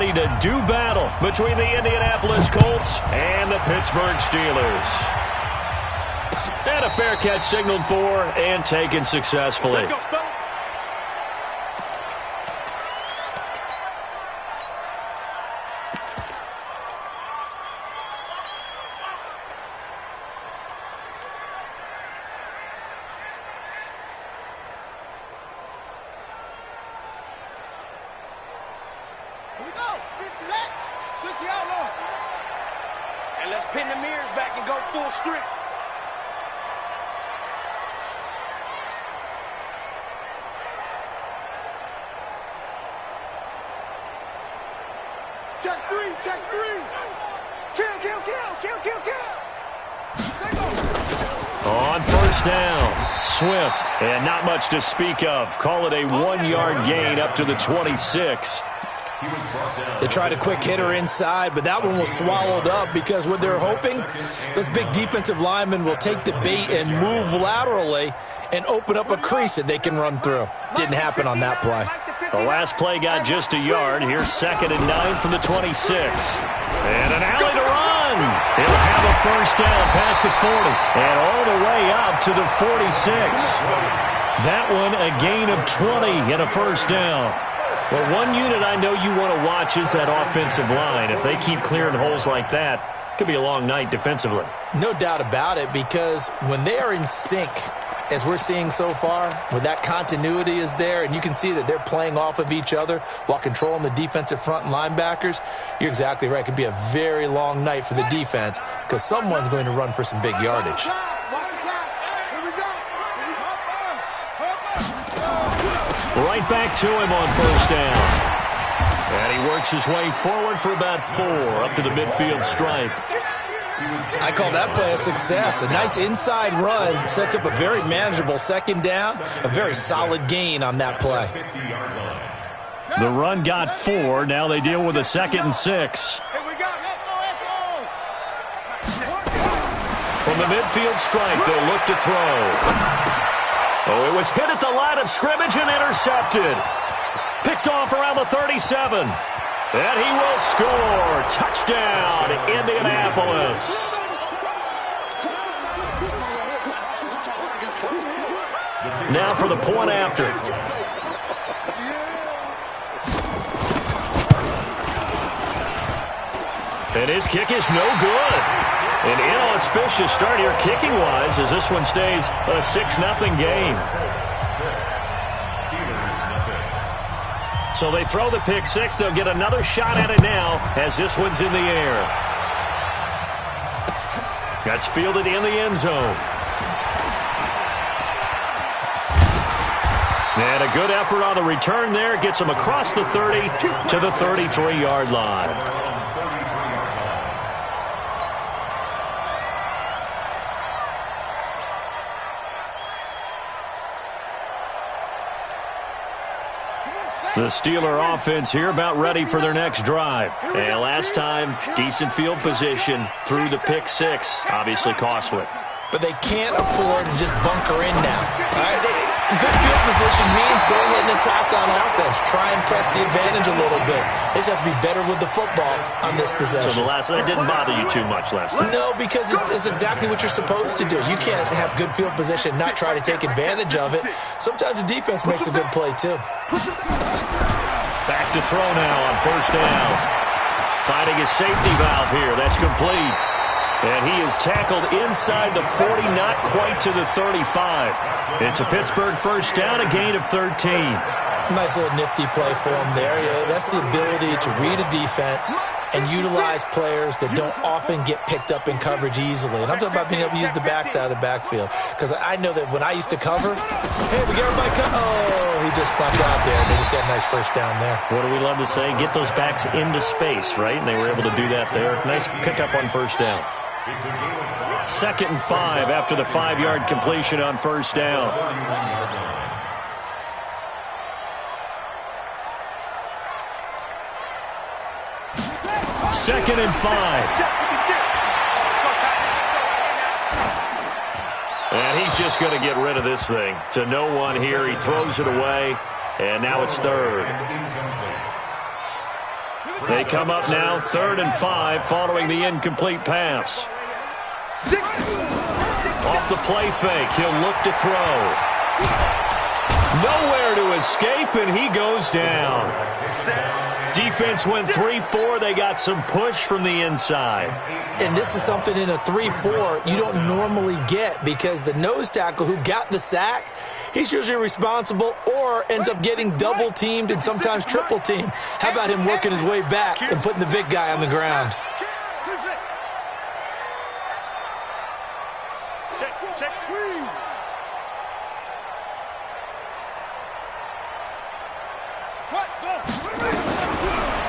ready to do battle between the Indianapolis Colts and the Pittsburgh Steelers. And a fair catch signaled for and taken successfully. And let's pin the mirrors back and go full strength. Check three, check three. Kill, kill, kill, kill, kill, kill. On first down, Swift, and not much to speak of. Call it a 1-yard gain up to the 26. They tried a quick hitter inside, but that one was swallowed up because what they're hoping, those big defensive linemen will take the bait and move laterally and open up a crease that they can run through. Didn't happen on that play. The last play got just a yard. Here's 2nd and 9 from the 26. And an alley to run. He'll have a first down past the 40 and all the way up to the 46. That one a gain of 20 and a first down. Well, one unit I know you want to watch is that offensive line. If they keep clearing holes like that, it could be a long night defensively. No doubt about it, because when they are in sync, as we're seeing so far, when that continuity is there and you can see that they're playing off of each other while controlling the defensive front and linebackers, you're exactly right. It could be a very long night for the defense because someone's going to run for some big yardage. Right back to him on first down. And he works his way forward for about 4 up to the midfield stripe. I call that play a success. A nice inside run sets up a very manageable 2nd down, a very solid gain on that play. The run got 4. Now they deal with a 2nd and 6. From the midfield stripe, they'll look to throw. Oh, it was hit at the line of scrimmage and intercepted. Picked off around the 37. And he will score. Touchdown, Indianapolis. Now for the point after. And his kick is no good. An inauspicious start here kicking-wise as this one stays a 6-0 game. So they throw the pick six. They'll get another shot at it now as this one's in the air. That's fielded in the end zone. And a good effort on the return there. Gets him across the 30 to the 33-yard line. The Steeler offense here about ready for their next drive. And last time, decent field position through the pick six. Obviously costly. But they can't afford to just bunker in now. All right? Good field position means go ahead and attack on offense. Try and press the advantage a little bit. They just have to be better with the football on this possession. So it didn't bother you too much last time? No, because it's exactly what you're supposed to do. You can't have good field position and not try to take advantage of it. Sometimes the defense makes a good play, too. Back to throw now on first down. Finding his safety valve here. That's complete. And he is tackled inside the 40, not quite to the 35. It's a Pittsburgh first down, a gain of 13. Nice little nifty play for him there. Yeah, that's the ability to read a defense and utilize players that don't often get picked up in coverage easily. And I'm talking about being able to use the backside of the backfield. Because I know that when I used to cover, hey, we get everybody oh, he just snuck out there. They just got a nice first down there. What do we love to say? Get those backs into space, right? And they were able to do that there. Nice pickup on first down. 2nd and 5 after the 5-yard completion on first down. Second and 5. And he's just going to get rid of this thing. To no one here. He throws it away. And now it's third. They come up now 3rd and 5 following the incomplete pass. Off the play fake, he'll look to throw. Nowhere to escape, and he goes down. Defense went 3-4. They got some push from the inside. And this is something in a 3-4 you don't normally get, because the nose tackle who got the sack, he's usually responsible or ends up getting double-teamed and sometimes triple-teamed. How about him working his way back and putting the big guy on the ground?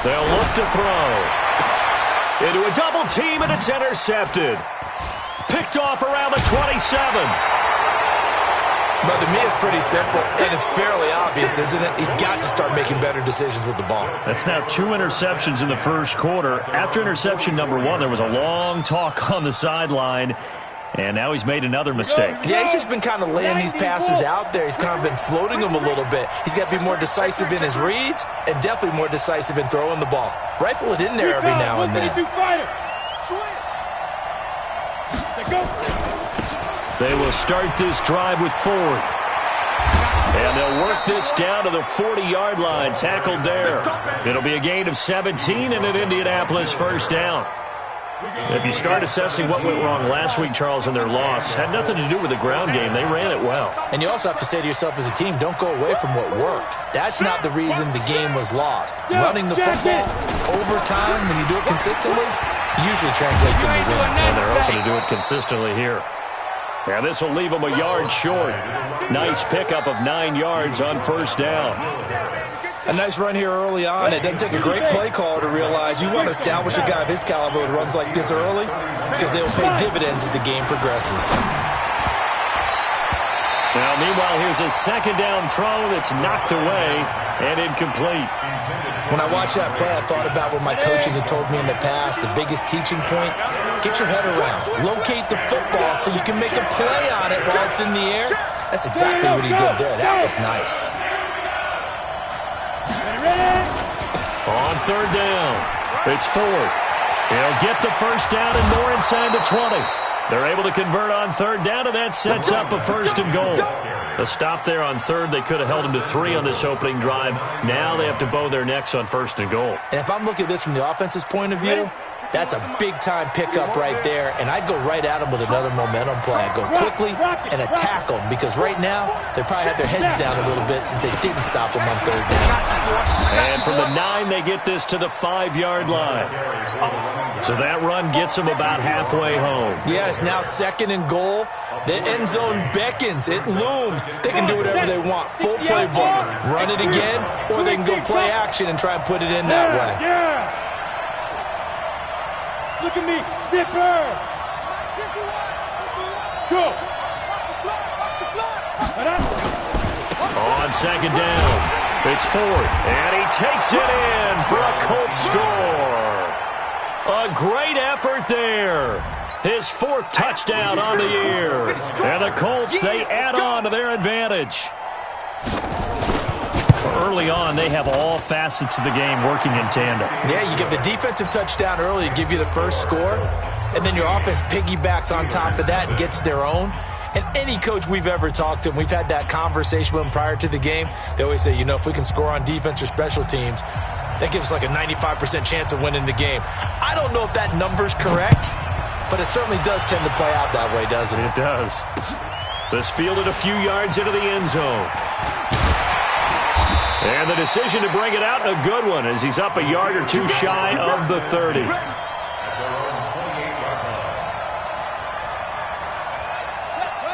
They'll look to throw. Into a double team, and it's intercepted. Picked off around the 27. But to me, it's pretty simple, and it's fairly obvious, isn't it? He's got to start making better decisions with the ball. That's now 2 interceptions in the first quarter. After interception number 1, there was a long talk on the sideline. And now he's made another mistake. Yeah, he's just been kind of laying these passes out there. He's kind of been floating them a little bit. He's got to be more decisive in his reads and definitely more decisive in throwing the ball. Rifle it in there every now and then. They will start this drive with Ford. And they'll work this down to the 40-yard line. Tackled there. It'll be a gain of 17 and an Indianapolis first down. If you start assessing what went wrong last week, Charles, in their loss, had nothing to do with the ground game. They ran it well. And you also have to say to yourself as a team, don't go away from what worked. That's not the reason the game was lost. Running the football over time, when you do it consistently, usually translates into wins. And they're hoping to do it consistently here. Yeah, this will leave them a yard short. Nice pickup of 9 yards on first down. A nice run here early on. It doesn't take a great play caller to realize you want to establish a guy of his caliber with runs like this early, because they will pay dividends as the game progresses. Now, meanwhile, here's a second down throw that's knocked away and incomplete. When I watched that play, I thought about what my coaches had told me in the past. The biggest teaching point, get your head around. Locate the football so you can make a play on it while it's in the air. That's exactly what he did there. That was nice. On third down, it's Ford. He'll get the first down and more inside the 20. They're able to convert on third down, and that sets up a first and goal. A stop there on third. They could have held him to 3 on this opening drive. Now they have to bow their necks on first and goal. And if I'm looking at this from the offense's point of view, that's a big-time pickup right there, and I'd go right at them with another momentum play. I'd go quickly and attack them, because right now they probably have their heads down a little bit since they didn't stop them on third down. And from the 9, they get this to the 5-yard line. So that run gets them about halfway home. Yeah, it's now second and goal. The end zone beckons. It looms. They can do whatever they want. Full playbook. Run it again, or they can go play action and try and put it in that way. Look at me, zipper. Go. On second down, it's Ford, and he takes it in for a Colts score. A great effort there. His 4th touchdown on the year. And the Colts, they add on to their advantage. Early on, they have all facets of the game working in tandem. Yeah, you get the defensive touchdown early to give you the first score, and then your offense piggybacks on top of that and gets their own. And any coach we've ever talked to, and we've had that conversation with them prior to the game, they always say, you know, if we can score on defense or special teams, that gives us like a 95% chance of winning the game. I don't know if that number's correct, but it certainly does tend to play out that way, doesn't it? It does. This fielded a few yards into the end zone. And the decision to bring it out, a good one, as he's up a yard or 2 shy of the 30.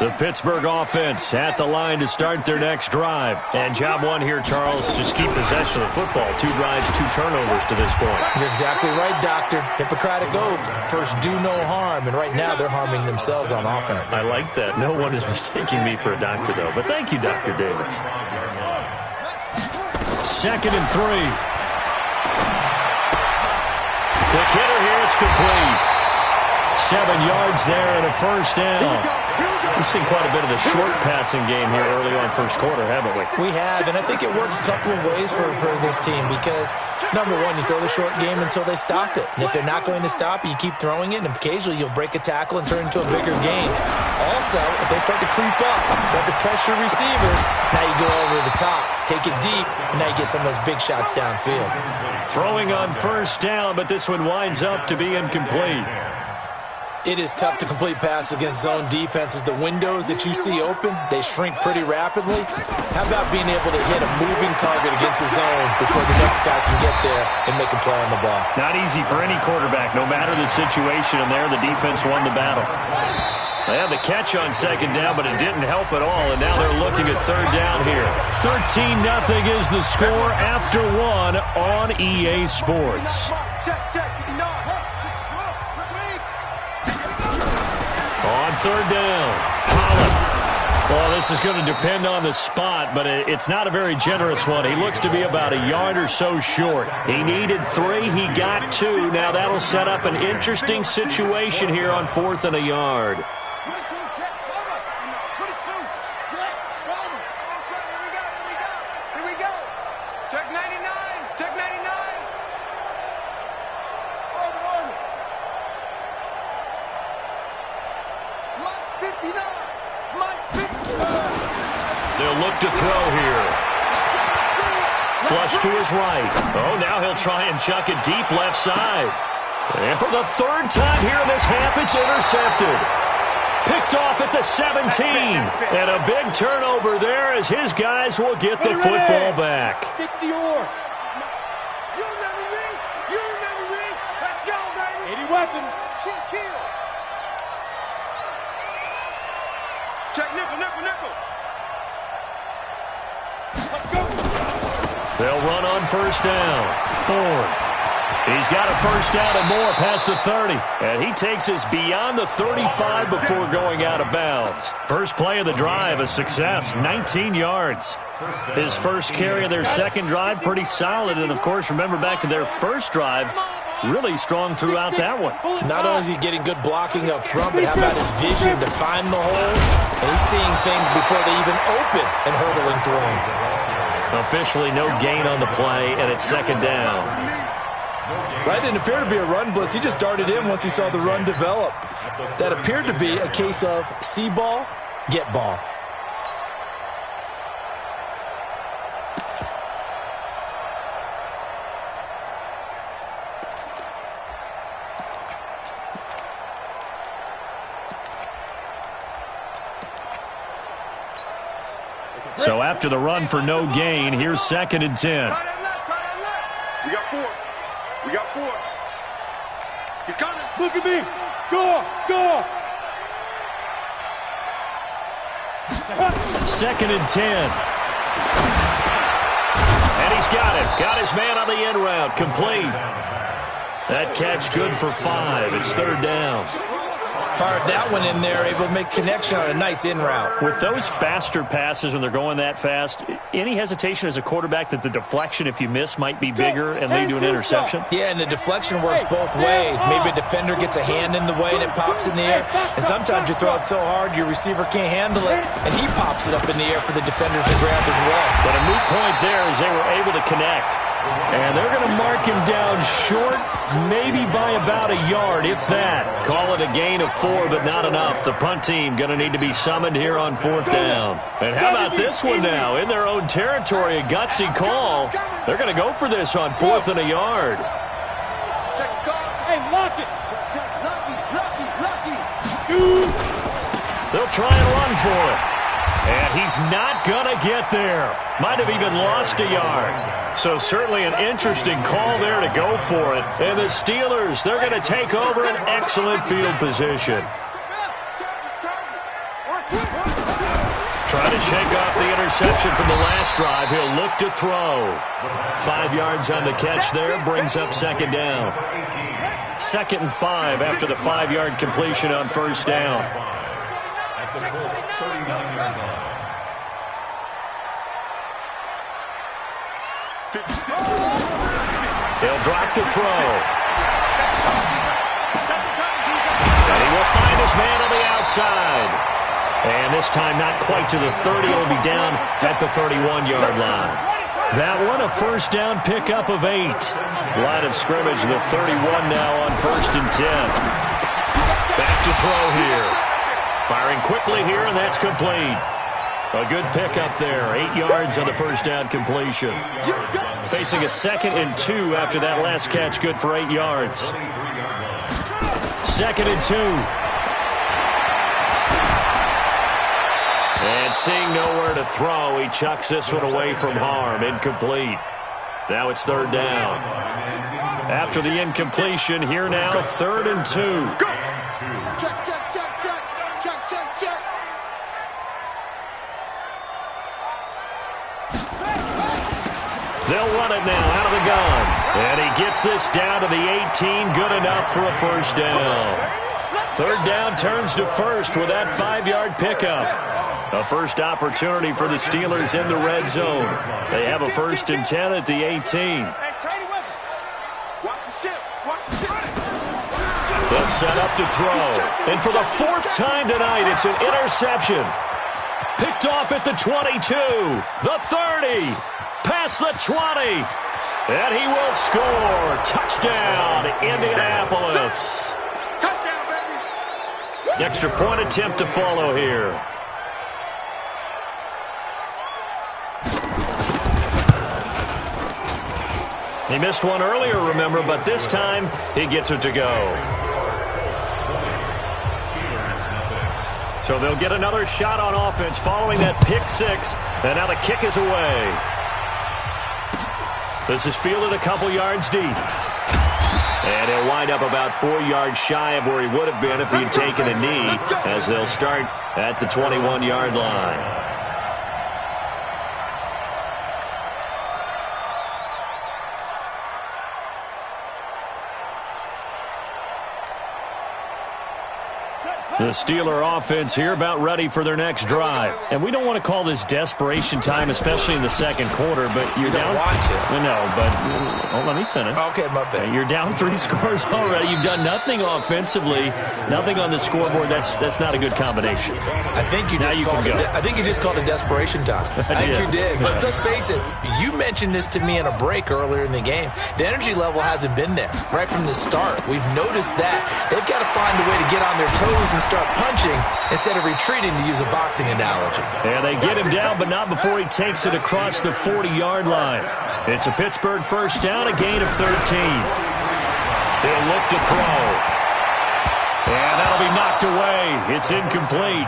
The Pittsburgh offense at the line to start their next drive. And job 1 here, Charles, just keep possession of the football. 2 drives, 2 turnovers to this point. You're exactly right, Doctor. Hippocratic oath. First, do no harm. And right now, they're harming themselves on offense. I like that. No one is mistaking me for a doctor, though. But thank you, Dr. Davis. Second and 3. Quick hitter here. It's complete. yards there and a first down. We've seen quite a bit of the short passing game here early on first quarter, haven't we? We have, and I think it works a couple of ways for this team because, number one, you throw the short game until they stop it. And if they're not going to stop it, you keep throwing it, and occasionally you'll break a tackle and turn it into a bigger game. Also, if they start to creep up, start to pressure receivers, now you go over the top, take it deep, and now you get some of those big shots downfield. Throwing on first down, but this one winds up to be incomplete. It is tough to complete passes against zone defenses. The windows that you see open, they shrink pretty rapidly. How about being able to hit a moving target against a zone before the next guy can get there and make a play on the ball? Not easy for any quarterback, no matter the situation, and there the defense won the battle. They had the catch on second down, but it didn't help at all, and now they're looking at third down here. 13-0 is the score after one on EA Sports. On third down, Holland. Well, this is going to depend on the spot, but it's not a very generous one. He looks to be about a yard or so short. He needed 3. He got 2. Now that'll set up an interesting situation here on 4th and a yard. Here we go. Check 99. Check 99. They'll look to throw here. Flush to his right. Oh, now he'll try and chuck it deep left side. And for the third time here in this half, it's intercepted. Picked off at the 17. And a big turnover there as his guys will get the football back. 60 or. You never read. You never read. Let's go, baby. 80 weapons. Kill. Check nickel. Let's go. They'll run on first down. Ford. He's got a first down and more past the 30. And he takes us beyond the 35 before going out of bounds. First play of the drive, a success, 19 yards. His first carry of their second drive, pretty solid. And, of course, remember back to their first drive, really strong throughout that one. Not only is he getting good blocking up front, but how about his vision to find the holes? And he's seeing things before they even open and hurdling through them. Officially no gain on the play, and it's second down. That didn't appear to be a run blitz. He just darted in once he saw the run develop. That appeared to be a case of see ball, get ball. So after the run for no gain, here's second and 10. We got 4. He's coming. Look at me. Go. Second and 10. And he's got it. Got his man on the end route. Complete. That catch good for 5. It's third down. Fired that one in there, able to make connection on a nice in route. With those faster passes when they're going that fast, any hesitation as a quarterback that the deflection, if you miss, might be bigger and lead to an interception? Yeah, and the deflection works both ways. Maybe a defender gets a hand in the way and it pops in the air. And sometimes you throw it so hard your receiver can't handle it, and he pops it up in the air for the defenders to grab as well. But a moot point there is they were able to connect. And they're going to mark him down short, maybe by about a yard, if that. Call it a gain of 4, but not enough. The punt team going to need to be summoned here on fourth down. And how about this one now? In their own territory, a gutsy call. They're going to go for this on 4th and a yard. Hey, lock it. Lucky. Shoot. They'll try and run for it. And he's not going to get there. Might have even lost a yard. So certainly an interesting call there to go for it. And the Steelers, they're going to take over an excellent field position. Trying to shake off the interception from the last drive. He'll look to throw. 5 yards on the catch there, brings up second down. 2nd and 5 after the 5-yard completion on first down. He'll drop to throw. And he man on the outside. And this time not quite to the 30. It'll be down at the 31-yard line. That one a first down pickup of 8. Line of scrimmage, the 31 now on 1st and 10. Back to throw here. Firing quickly here, and that's complete. A good pickup there. 8 yards on the first down completion. Facing a 2nd and 2 after that last catch, good for 8 yards. 2nd and 2. And seeing nowhere to throw, he chucks this one away from harm. Incomplete. Now it's 3rd down. After the incompletion, here now, 3rd and 2. Check, check, check, check. Check, check, check. They'll run it now out of the gun. And he gets this down to the 18. Good enough for a first down. 3rd down turns to 1st with that 5-yard pickup. A first opportunity for the Steelers in the red zone. They have a 1st and 10 at the 18. They'll set up to throw. And for the 4th time tonight, it's an interception. Picked off at the 22, the 30, past the 20. And he will score. Touchdown, Indianapolis. Touchdown, baby. Extra point attempt to follow here. He missed one earlier, remember, but this time he gets it to go. So they'll get another shot on offense following that pick 6, and now the kick is away. This is fielded a couple yards deep. And he'll wind up about 4 yards shy of where he would have been if he had taken a knee, as they'll start at the 21-yard line. The Steeler offense here about ready for their next drive. And we don't want to call this desperation time, especially in the 2nd quarter, but you're down. Want to. No, but let me finish. Okay, my bad. You're down 3 scores already. You've done nothing offensively, nothing on the scoreboard. That's not a good combination. I think you just called it desperation time. I think you did. But let's face it, you mentioned this to me in a break earlier in the game. The energy level hasn't been there right from the start. We've noticed that. They've got to find a way to get on their toes and start punching instead of retreating, to use a boxing analogy. Yeah, they get him down, but not before he takes it across the 40-yard line. It's a Pittsburgh first down, a gain of 13. They'll look to throw. And that'll be knocked away. It's incomplete.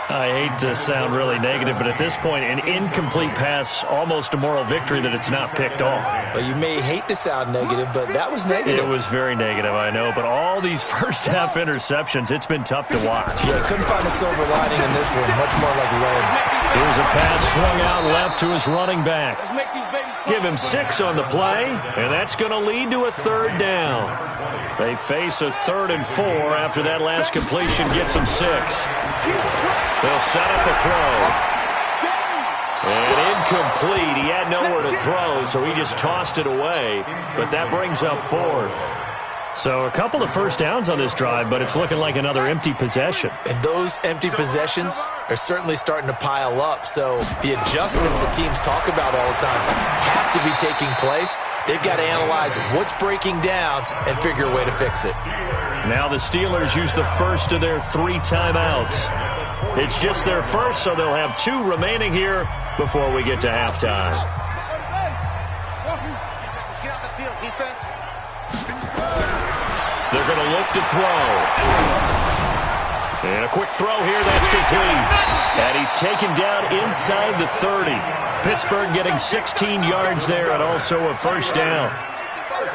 I hate to sound really negative, but at this point, an incomplete pass, almost a moral victory that it's not picked off. Well, you may hate to sound negative, but that was negative. It was very negative, I know, but all these first-half interceptions, it's been tough to watch. Yeah, couldn't find a silver lining in this one, much more like lead. Here's a pass swung out left to his running back. Give him 6 on the play, and that's going to lead to a 3rd down. They face a 3rd and 4 after that last completion gets them 6. They'll set up a throw. And incomplete. He had nowhere to throw, so he just tossed it away. But that brings up 4th. So a couple of first downs on this drive, but it's looking like another empty possession. And those empty possessions are certainly starting to pile up. So the adjustments that teams talk about all the time have to be taking place. They've got to analyze what's breaking down and figure a way to fix it. Now the Steelers use the first of their 3 timeouts. It's just their first, so they'll have 2 remaining here before we get to halftime. Get out the field, defense. They're going to look to throw. And a quick throw here, that's complete. And he's taken down inside the 30. Pittsburgh getting 16 yards there and also a first down.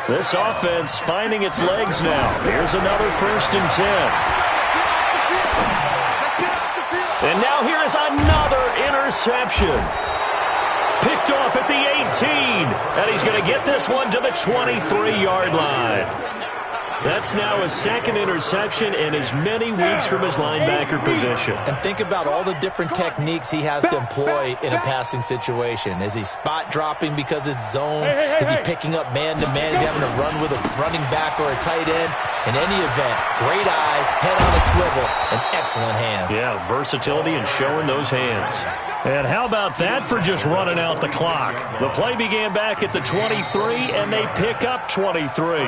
This offense finding its legs now. Here's another 1st and 10. And now here is another interception. Picked off at the 18. And he's going to get this one to the 23-yard line. That's now his second interception in as many weeks from his linebacker position. And think about all the different techniques he has to employ in a passing situation. Is he spot dropping because it's zone? Is he picking up man-to-man? Is he having to run with a running back or a tight end? In any event, great eyes, head on a swivel, and excellent hands. Yeah, versatility and showing those hands. And how about that for just running out the clock? The play began back at the 23, and they pick up 23.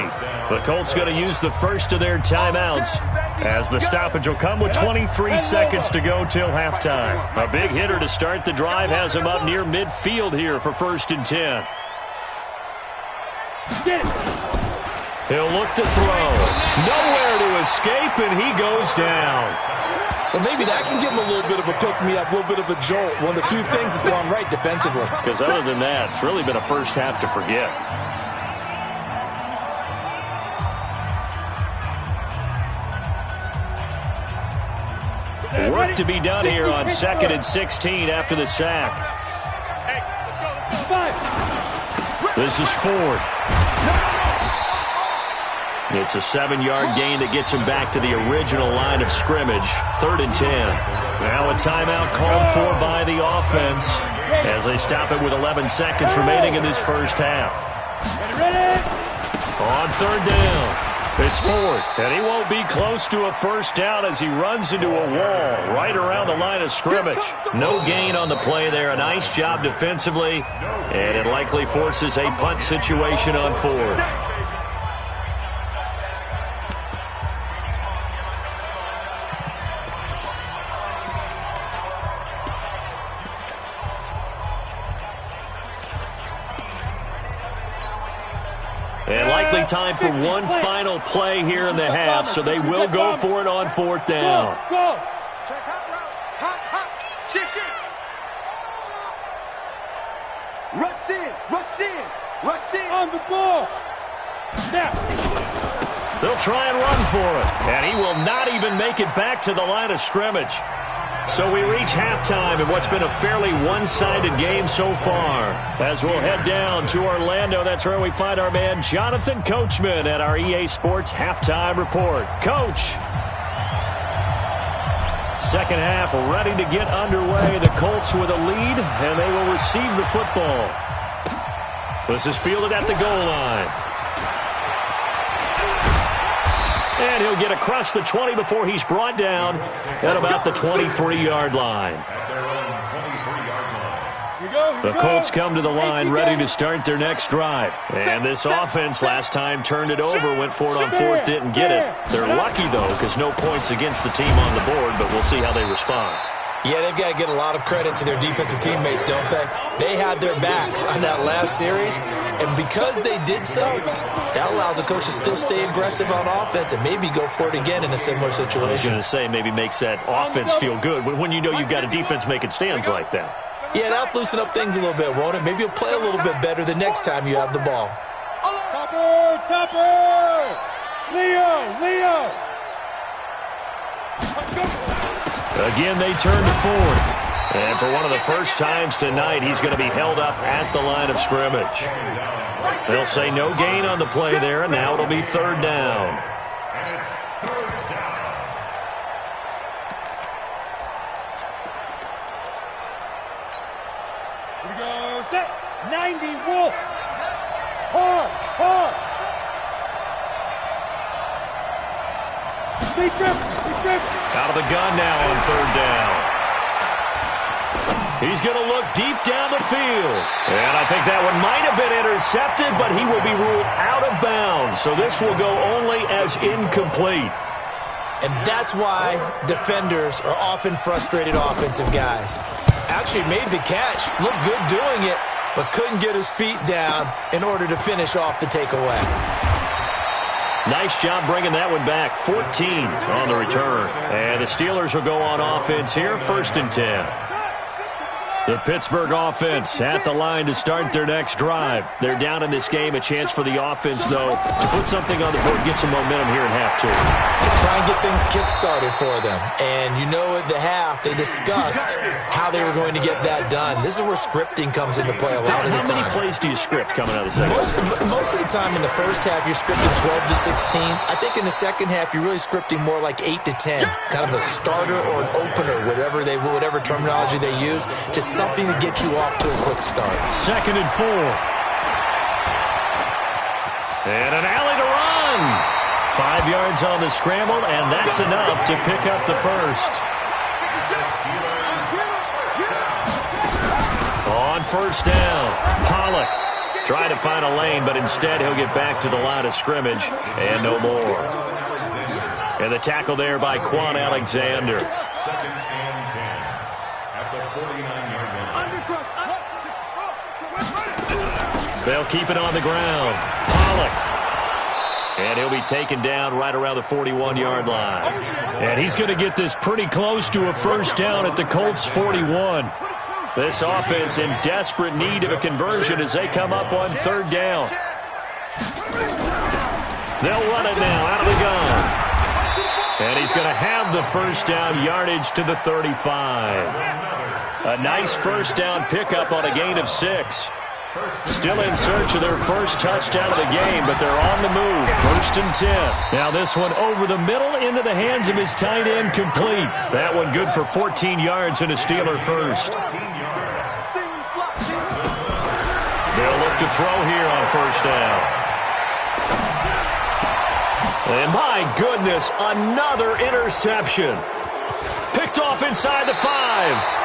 The Colts going to use the first of their timeouts, as the stoppage will come with 23 seconds to go till halftime. A big hitter to start the drive has him up near midfield here for 1st and 10. He'll look to throw. Nowhere to escape, and he goes down. Well, maybe that can give him a little bit of a pick-me-up, a little bit of a jolt. One of the few things that's gone right defensively. Because other than that, it's really been a first half to forget. Work to be done here on 2nd and 16 after the sack. This is Ford. It's a 7-yard gain that gets him back to the original line of scrimmage. 3rd and 10. Now a timeout called for by the offense as they stop it with 11 seconds remaining in this first half. On 3rd down, it's Ford, and he won't be close to a first down as he runs into a wall right around the line of scrimmage. No gain on the play there. A nice job defensively, and it likely forces a punt situation on 4th. And likely time for one final play here in the half, so they will go for it on 4th down. Go. Check hot route. Hot, hot. Shit. Rush in. On the ball. Now. They'll try and run for it, and he will not even make it back to the line of scrimmage. So we reach halftime in what's been a fairly one-sided game so far. As we'll head down to Orlando, that's where we find our man Jonathan Coachman at our EA Sports Halftime Report. Coach. Second half ready to get underway. The Colts with a lead, and they will receive the football. This is fielded at the goal line. And he'll get across the 20 before he's brought down at about the 23-yard line. The Colts come to the line ready to start their next drive. And this offense last time turned it over, went for it on 4th, didn't get it. They're lucky, though, because no points against the team on the board, but we'll see how they respond. Yeah, they've got to get a lot of credit to their defensive teammates, don't they? They had their backs on that last series, and because they did so, that allows the coach to still stay aggressive on offense and maybe go for it again in a similar situation. I was going to say, maybe makes that offense feel good when you know you've got a defense making stands like that. Yeah, that'll loosen up things a little bit, won't it? Maybe you'll play a little bit better the next time you have the ball. Topper! Leo! Again, they turn to Ford. And for one of the first times tonight, he's going to be held up at the line of scrimmage. They'll say no gain on the play there, and now it'll be 3rd down. Here we go. Set. 90 Wolf. Hard. Be trip. Out of the gun now on 3rd down. He's going to look deep down the field. And I think that one might have been intercepted, but he will be ruled out of bounds. So this will go only as incomplete. And that's why defenders are often frustrated offensive guys. Actually made the catch, looked good doing it, but couldn't get his feet down in order to finish off the takeaway. Nice job bringing that one back. 14 on the return. And the Steelers will go on offense here, 1st and 10. The Pittsburgh offense at the line to start their next drive. They're down in this game. A chance for the offense, though, to put something on the board, get some momentum here in half two. Try and get things kick-started for them. And you know at the half, they discussed how they were going to get that done. This is where scripting comes into play a lot of the time. How many plays do you script coming out of the second? Most of the time in the first half, you're scripting 12 to 16. I think in the second half, you're really scripting more like 8 to 10. Kind of a starter or an opener, whatever terminology they use. Just something to get you off to a quick start. 2nd and 4. And an alley to run. 5 yards on the scramble, and that's enough to pick up the first. On first down, Pollock trying to find a lane, but instead he'll get back to the line of scrimmage and no more. And the tackle there by Quan Alexander. They'll keep it on the ground. Pollock. And he'll be taken down right around the 41-yard line. And he's going to get this pretty close to a first down at the Colts 41. This offense in desperate need of a conversion as they come up on 3rd down. They'll run it now out of the gun. And he's going to have the first down yardage to the 35. A nice first down pickup on a gain of 6. Still in search of their first touchdown of the game, but they're on the move. 1st and 10. Now this one over the middle into the hands of his tight end, complete. That one good for 14 yards and a Steeler first. They'll look to throw here on first down. And my goodness, another interception. Picked off inside the 5.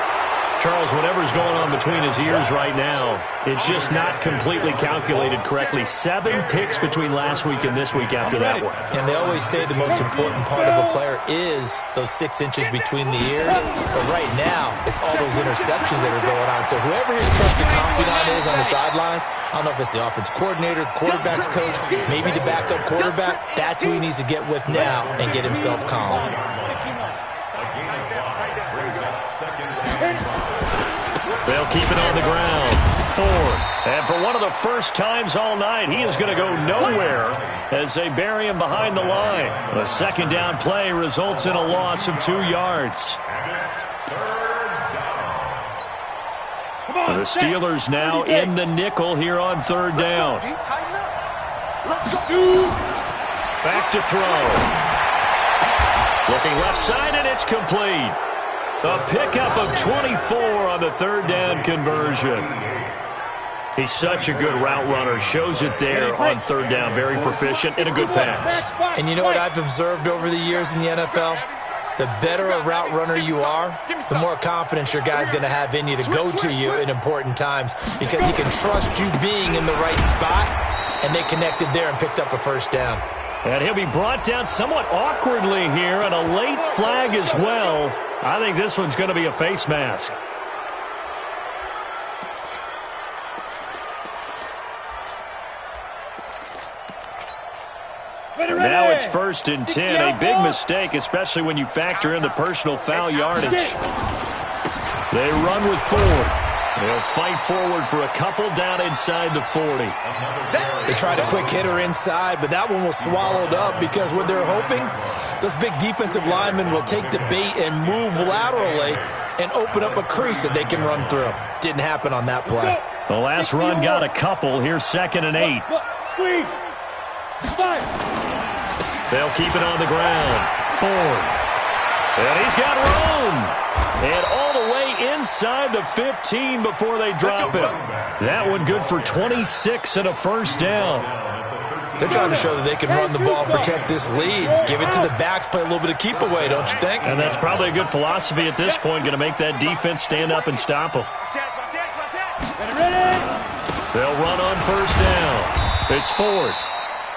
Charles, whatever's going on between his ears right now, it's just not completely calculated correctly. 7 picks between last week and this week after that one. And they always say the most important part of a player is those 6 inches between the ears. But right now, it's all those interceptions that are going on. So whoever his trusted confidant is on the sidelines, I don't know if it's the offense coordinator, the quarterback's coach, maybe the backup quarterback, that's who he needs to get with now and get himself calm. They'll keep it on the ground. Ford. And for one of the first times all night, he is going to go nowhere as they bury him behind the line. A 2nd down play results in a loss of 2 yards. The Steelers now in the nickel here on 3rd down. Back to throw. Looking left side, and it's complete. A pickup of 24 on the 3rd down conversion. He's such a good route runner. Shows it there on 3rd down. Very proficient and a good pass. And you know what I've observed over the years in the NFL? The better a route runner you are, the more confidence your guy's going to have in you to go to you in important times because he can trust you being in the right spot, and they connected there and picked up a first down. And he'll be brought down somewhat awkwardly here, and a late flag as well. I think this one's going to be a face mask. Now it's 1st and 10. A big mistake, especially when you factor in the personal foul yardage. They run with Ford. They'll fight forward for a couple down inside the 40. They tried a quick hitter inside, but that one was swallowed up because what they're hoping, those big defensive linemen will take the bait and move laterally and open up a crease that they can run through. Didn't happen on that play. The last run got a couple. Here's 2nd and 8. They'll keep it on the ground. Ford. And he's got room. And all the way inside the 15 before they drop him. That one good for 26 and a first down. They're trying to show that they can run the ball, protect this lead. Give it to the backs, play a little bit of keep away, don't you think? And that's probably a good philosophy at this point. Going to make that defense stand up and stop them. They'll run on first down. It's Ford.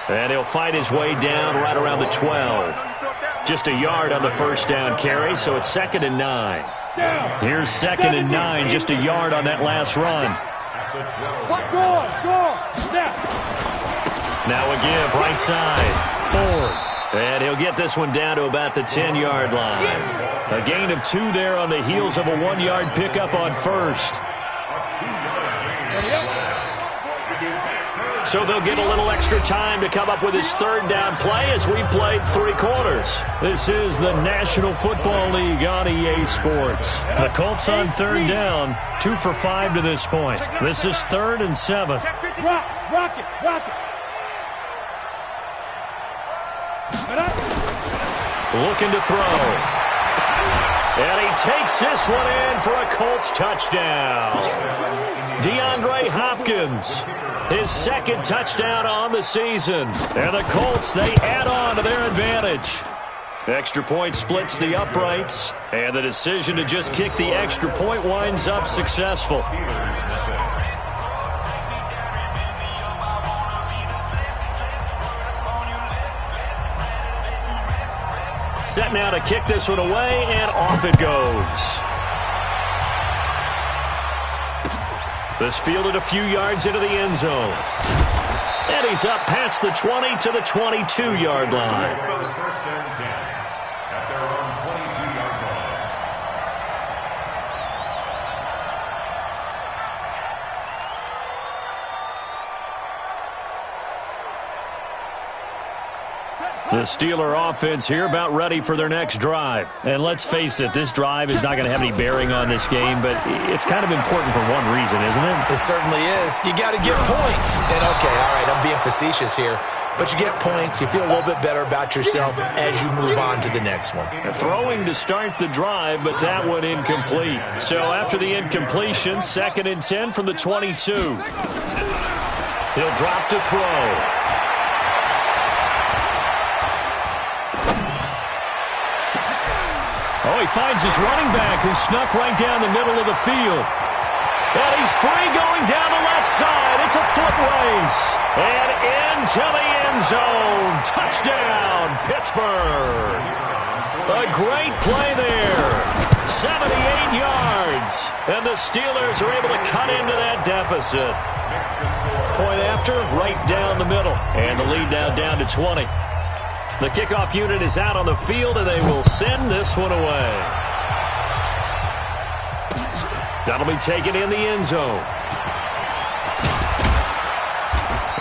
And he'll fight his way down right around the 12. Just a yard on the first down carry, so it's 2nd and 9. Here's 2nd and 9, just a yard on that last run. Now a give, right side. Ford. And he'll get this one down to about the 10-yard line. A gain of 2 there on the heels of a 1-yard pickup on first. So they'll get a little extra time to come up with his third down play as we played 3 quarters. This is the National Football League on EA Sports. The Colts on third down, 2 for 5 to this point. This is 3rd and 7. Rock it. Looking to throw. And he takes this one in for a Colts touchdown. DeAndre Hopkins, his 2nd touchdown on the season. And the Colts, they add on to their advantage. Extra point splits the uprights, and the decision to just kick the extra point winds up successful. Set now to kick this one away, and off it goes. This fielded a few yards into the end zone. And he's up past the 20 to the 22-yard line. First and 10 at their own 22-yard line. The Steeler offense here about ready for their next drive. And let's face it, this drive is not going to have any bearing on this game, but it's kind of important for one reason, isn't it? It certainly is. You got to get points. And, okay, all right, I'm being facetious here. But you get points. You feel a little bit better about yourself as you move on to the next one. Throwing to start the drive, but that one incomplete. So after the incompletion, 2nd and 10 from the 22. He'll drop to throw. Oh, he finds his running back who snuck right down the middle of the field. And he's free going down the left side. It's a foot race. And into the end zone. Touchdown, Pittsburgh. A great play there. 78 yards. And the Steelers are able to cut into that deficit. Point after, right down the middle. And the lead now down to 20. The kickoff unit is out on the field, and they will send this one away. That'll be taken in the end zone.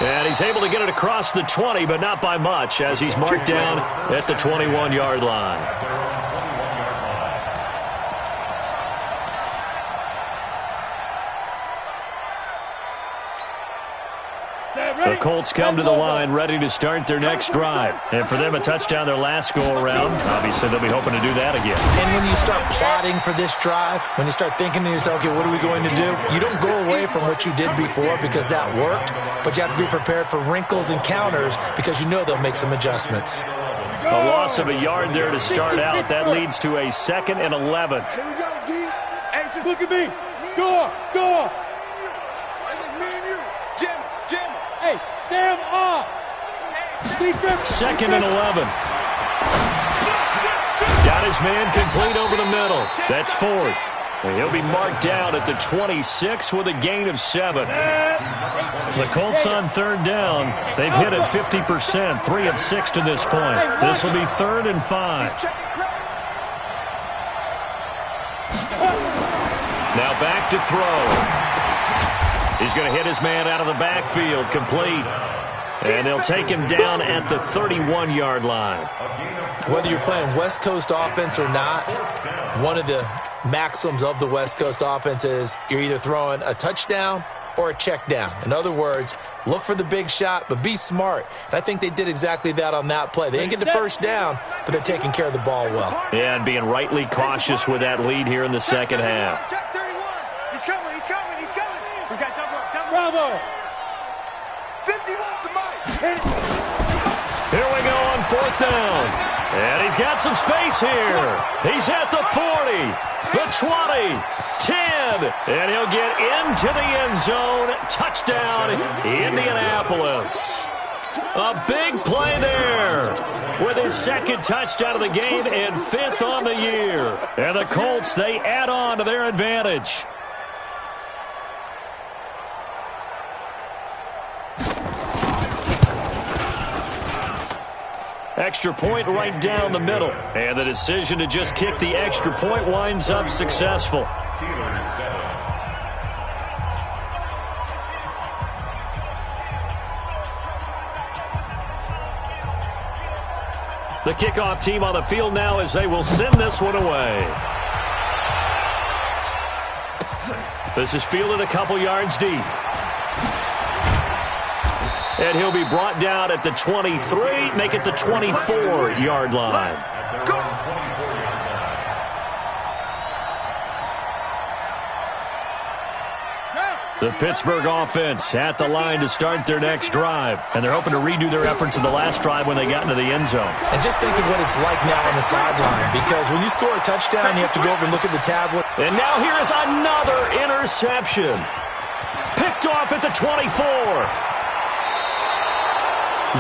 And he's able to get it across the 20, but not by much, as he's marked down at the 21-yard line. The Colts come to the line ready to start their next drive. And for them, a touchdown their last go-around. Obviously, they'll be hoping to do that again. And when you start plotting for this drive, when you start thinking to yourself, okay, what are we going to do? You don't go away from what you did before because that worked, but you have to be prepared for wrinkles and counters because you know they'll make some adjustments. A loss of a yard there to start out. That leads to a 2nd and 11. Here we go, G. Hey, just look at me. Go. It's me and you. Jim. Hey, Sam off. 2nd and 11. Got his man complete over the middle. That's Ford. And he'll be marked down at the 26 with a gain of 7. The Colts on third down. They've hit it 50%, 3 of 6 to this point. This will be 3rd and 5. Now back to throw. He's going to hit his man out of the backfield, complete. And they'll take him down at the 31-yard line. Whether you're playing West Coast offense or not, one of the maxims of the West Coast offense is you're either throwing a touchdown or a check down. In other words, look for the big shot, but be smart. And I think they did exactly that on that play. They didn't get the first down, but they're taking care of the ball well. Yeah, and being rightly cautious with that lead here in the second half. Check 31. He's coming. We got double. Bravo. 51 to Mike. Here we go on 4th down. And he's got some space here. He's at the 40, the 20, 10. And he'll get into the end zone. Touchdown, Indianapolis. A big play there with his 2nd touchdown of the game and 5th on the year. And the Colts, they add on to their advantage. Extra point right down the middle. And the decision to just kick the extra point winds up successful. Steelers 7. The kickoff team on the field now as they will send this one away. This is fielded a couple yards deep. And he'll be brought down at the 23, make it the 24-yard line. The Pittsburgh offense at the line to start their next drive. And they're hoping to redo their efforts in the last drive when they got into the end zone. And just think of what it's like now on the sideline. Because when you score a touchdown, you have to go over and look at the tablet. And now here is another interception. Picked off at the 24.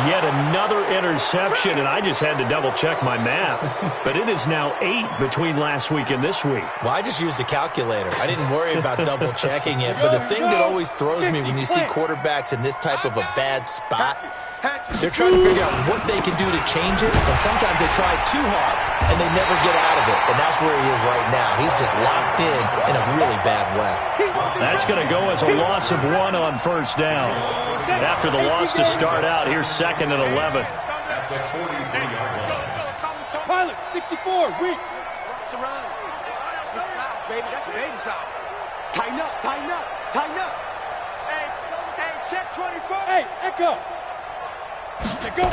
Yet another interception, and I just had to double-check my math. But it is now 8 between last week and this week. Well, I just used a calculator. I didn't worry about double-checking it. But the thing that always throws me when you see quarterbacks in this type of a bad spot, they're trying to figure out what they can do to change it. And sometimes they try too hard, and they never get out of it. And that's where he is right now. He's just locked in a really bad way. That's going to go as a loss of 1 on first down. After the loss to start out, here's 2nd and 11. At the 43-yard line. Pilot, 64, weak. Surround. This south, baby. That's baby south. Tighten up, tighten up, tighten up. Hey, check 24. Hey, Echo. Let go.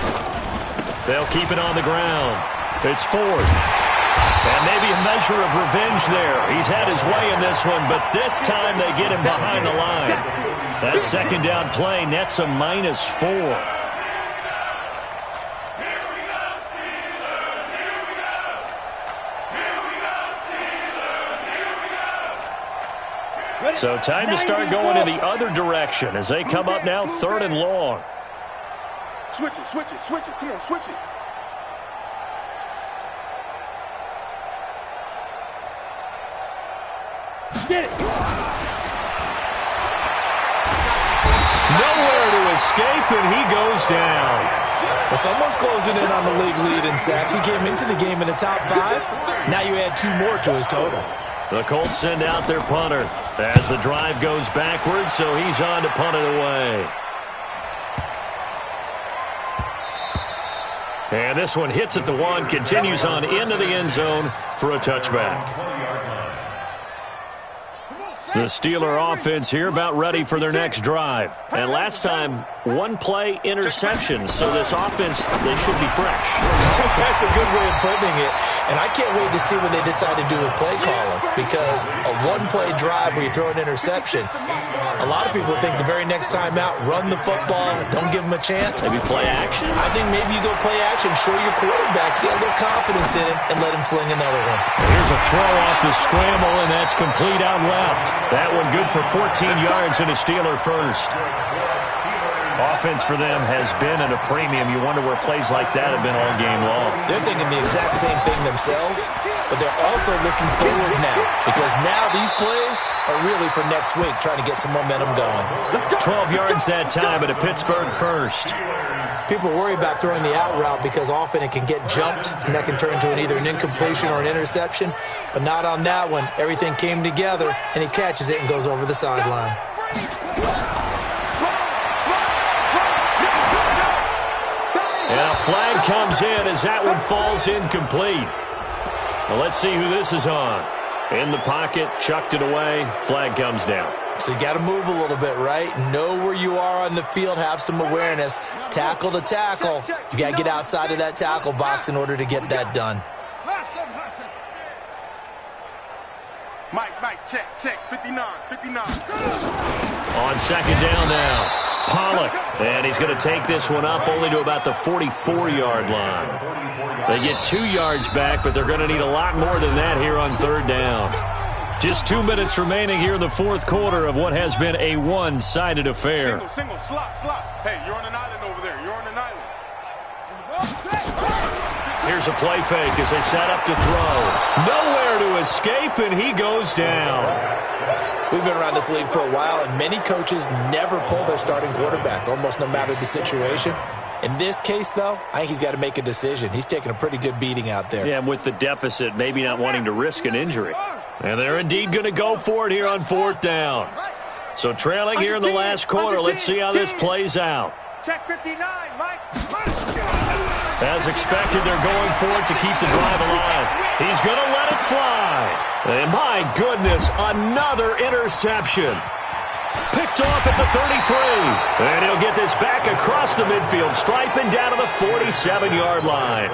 They'll keep it on the ground. It's 4th. And maybe a measure of revenge there. He's had his way in this one, but this time they get him behind the line. That second down play nets a -4. So time to start going in the other direction as they come up now 3rd and long. Switch it, switch it, switch it. Come on, switch it. Get it. Nowhere to escape, and he goes down. Well, someone's closing in on the league lead in sacks. He came into the game in the top 5. Now you add 2 more to his total. The Colts send out their punter as the drive goes backwards, so he's on to punt it away. And this one hits at the 1, continues on into the end zone for a touchback. The Steeler offense here about ready for their next drive. And last time, 1-play interception, so this offense, they should be fresh. That's a good way of putting it. And I can't wait to see what they decide to do with play calling. Because a 1-play drive where you throw an interception, a lot of people think the very next time out, run the football, don't give them a chance. Maybe play action? I think maybe you go play action, show your quarterback, get a little confidence in him, and let him fling another one. Here's a throw off the scramble, and that's complete out left. That one good for 14 yards and a Steeler first. Offense for them has been at a premium. You wonder where plays like that have been all game long. They're thinking the exact same thing themselves, but they're also looking forward now because now these plays are really for next week, trying to get some momentum going. 12 yards that time at a Pittsburgh first. People worry about throwing the out route because often it can get jumped, and that can turn into either an incompletion or an interception, but not on that one. Everything came together, and he catches it and goes over the sideline. And a flag comes in as that one falls incomplete. Well, let's see who this is on. In the pocket, chucked it away, flag comes down. So you got to move a little bit, right? Know where you are on the field, have some awareness. Tackle to tackle. You got to get outside of that tackle box in order to get that done. Mike, check, 59. On second down now, Pollock. And he's going to take this one up only to about the 44-yard line. They get 2 yards back, but they're going to need a lot more than that here on third down. Just 2 minutes remaining here in the fourth quarter of what has been a one-sided affair. Single, slot. Hey, you're on an island over there. You're on an island. Here's a play fake as they set up to throw. Nowhere to escape, and he goes down. We've been around this league for a while, and many coaches never pull their starting quarterback, almost no matter the situation. In this case, though, I think he's got to make a decision. He's taking a pretty good beating out there. Yeah, and with the deficit, maybe not wanting to risk an injury. And they're indeed going to go for it here on 4th down. So trailing here in the last quarter. Let's see how this plays out. Check 59, Mike. As expected, they're going for it to keep the drive alive. He's going to let it fly. And my goodness, another interception. Picked off at the 33. And he'll get this back across the midfield, striping down to the 47-yard line.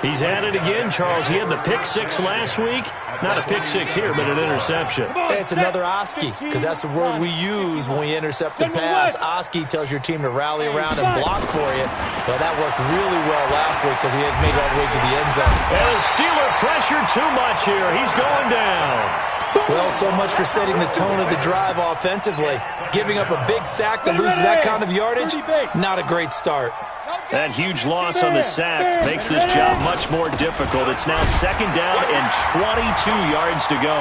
He's had it again, Charles. He had the pick 6 last week. Not a pick 6 here, but an interception. It's another Oski, because that's the word we use when we intercept a pass. Oski tells your team to rally around and block for you. Well, that worked really well last week because he had made it all the way to the end zone. And Steeler pressure too much here. He's going down. Well, so much for setting the tone of the drive offensively. Giving up a big sack that loses that kind of yardage, not a great start. That huge loss on the sack makes this job much more difficult. It's now 2nd down and 22 yards to go.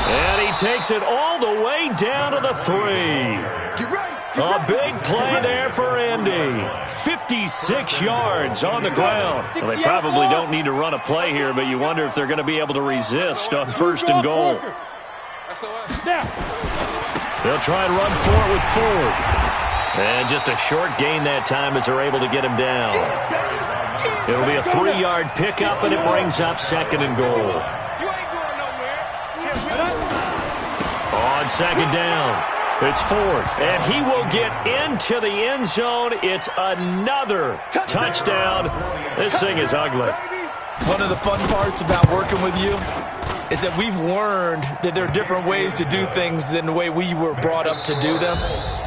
And he takes it all the way down to the 3. A big play there for Indy. 56 yards on the ground. Well, they probably don't need to run a play here, but you wonder if they're going to be able to resist on 1st and goal. They'll try and run for it with Ford. And just a short gain that time as they're able to get him down. It'll be a 3-yard pickup, and it brings up 2nd and goal. On 2nd down, it's Ford. And he will get into the end zone. It's another touchdown. This thing is ugly. One of the fun parts about working with you is that we've learned that there are different ways to do things than the way we were brought up to do them.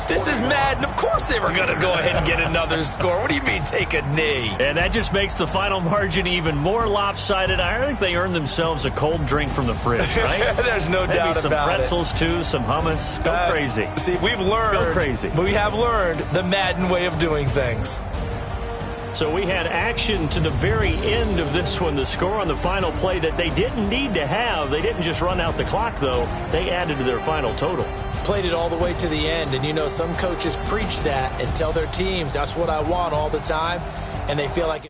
This is Madden. Of course they were going to go ahead and get another score. What do you mean take a knee? And that just makes the final margin even more lopsided. I think they earned themselves a cold drink from the fridge, right? There's no Maybe doubt some about pretzels, too, some hummus. Go crazy. See, we've learned. Go crazy. We have learned the Madden way of doing things. So we had action to the very end of this one, the score on the final play that they didn't need to have. They didn't just run out the clock, though. They added to their final total. Played it all the way to the end, and you know some coaches preach that and tell their teams, that's what I want all the time, and they feel like